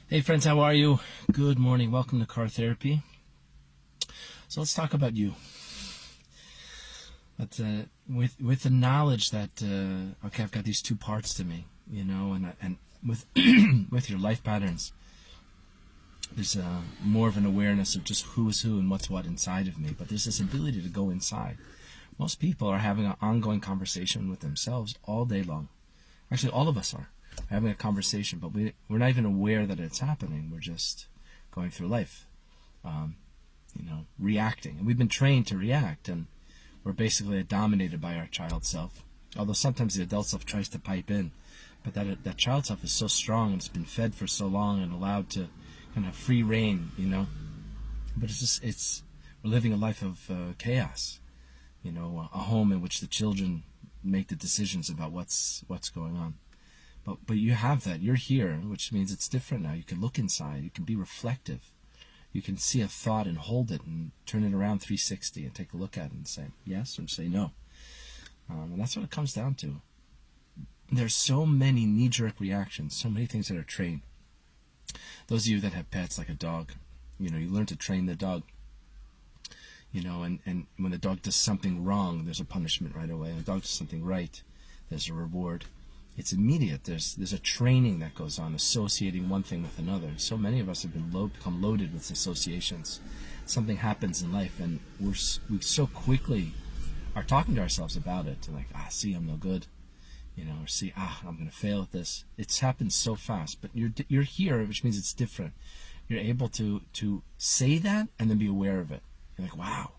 Hey friends, how are you? Good morning. Welcome to Car Therapy. So let's talk about you. But with the knowledge that okay, I've got these two parts to me, and with with your life patterns, there's more of an awareness of just who is who and what's what inside of me. But there's this ability to go inside. Most people are having an ongoing conversation with themselves all day long. Actually, all of us are having a conversation, but we're not even aware that it's happening. We're just going through life, reacting. And we've been trained to react, and we're basically dominated by our child self. Although sometimes the adult self tries to pipe in, but that child self is so strong, and it's been fed for so long and allowed to kind of free reign, But we're living a life of chaos, a home in which the children make the decisions about what's going on. But you have that. You're here, which means it's different now. You can look inside. You can be reflective. You can see a thought and hold it and turn it around 360 and take a look at it and say yes or say no. And that's what it comes down to. There's so many knee-jerk reactions, so many things that are trained. Those of you that have pets like a dog, you learn to train the dog. And when the dog does something wrong, there's a punishment right away. When the dog does something right, there's a reward. It's immediate. There's a training that goes on, associating one thing with another. So many of us have become loaded with associations. Something happens in life, and we so quickly are talking to ourselves about it. And like, see, I'm no good, or see, I'm going to fail at this. It's happened so fast, but you're here, which means it's different. You're able to say that and then be aware of it. You're like, wow.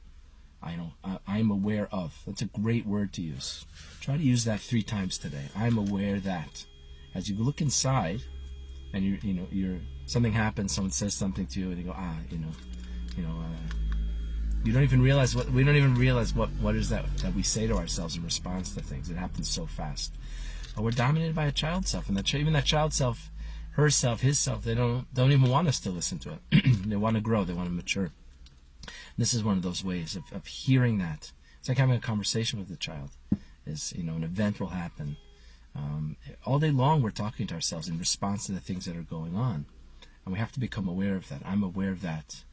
I'm aware of. That's a great word to use. Try to use that 3 times today. I'm aware that. As you look inside, and something happens, someone says something to you, and you go, you don't even realize what is that we say to ourselves in response to things. It happens so fast. But we're dominated by a child self, and even that child self, herself, his self, they don't even want us to listen to it. They want to grow. They want to mature. This is one of those ways of hearing that. It's like having a conversation with a child. An event will happen. All day long we're talking to ourselves in response to the things that are going on. And we have to become aware of that. I'm aware of that.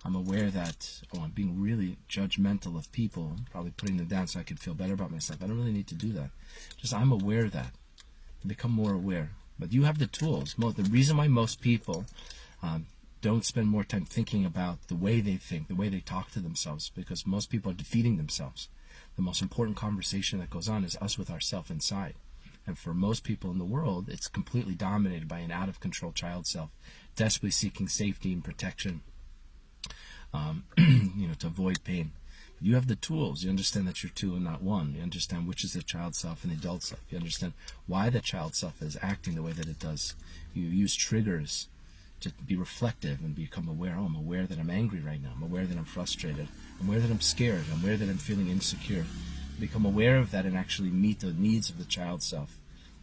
I'm aware that, I'm being really judgmental of people, probably putting them down so I can feel better about myself. I don't really need to do that. Just I'm aware of that. Become more aware. But you have the tools. The reason why most people don't spend more time thinking about the way they think, the way they talk to themselves, because most people are defeating themselves. The most important conversation that goes on is us with ourself inside. And for most people in the world, it's completely dominated by an out-of-control child self, desperately seeking safety and protection, to avoid pain. You have the tools. You understand that you're two and not one. You understand which is the child self and the adult self. You understand why the child self is acting the way that it does. You use triggers to be reflective and become aware. I'm aware that I'm angry right now. I'm aware that I'm frustrated. I'm aware that I'm scared. I'm aware that I'm feeling insecure. Become aware of that and actually meet the needs of the child self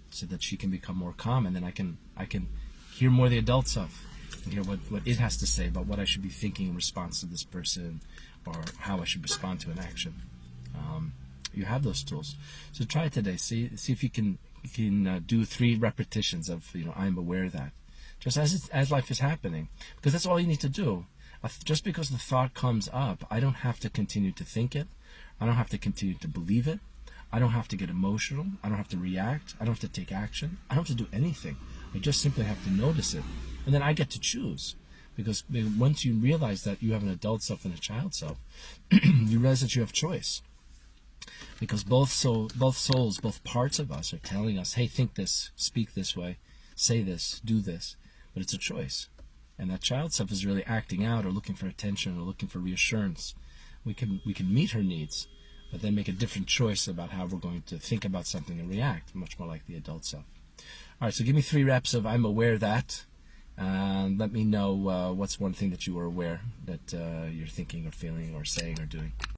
so that she can become more calm, and then I can hear more the adult self and hear what it has to say about what I should be thinking in response to this person or how I should respond to an action. You have those tools. So try it today. See if you can do 3 repetitions of I'm aware that. Just as life is happening, because that's all you need to do. Just because the thought comes up, I don't have to continue to think it. I don't have to continue to believe it. I don't have to get emotional. I don't have to react. I don't have to take action. I don't have to do anything. I just simply have to notice it, and then I get to choose. Because once you realize that you have an adult self and a child self, you realize that you have choice. Because both souls, both parts of us are telling us, hey, think this, speak this way, say this, do this. But it's a choice. And that child self is really acting out or looking for attention or looking for reassurance. We can meet her needs, but then make a different choice about how we're going to think about something and react, much more like the adult self. All right, so give me 3 reps of I'm aware that, and let me know what's one thing that you were aware that you're thinking or feeling or saying or doing.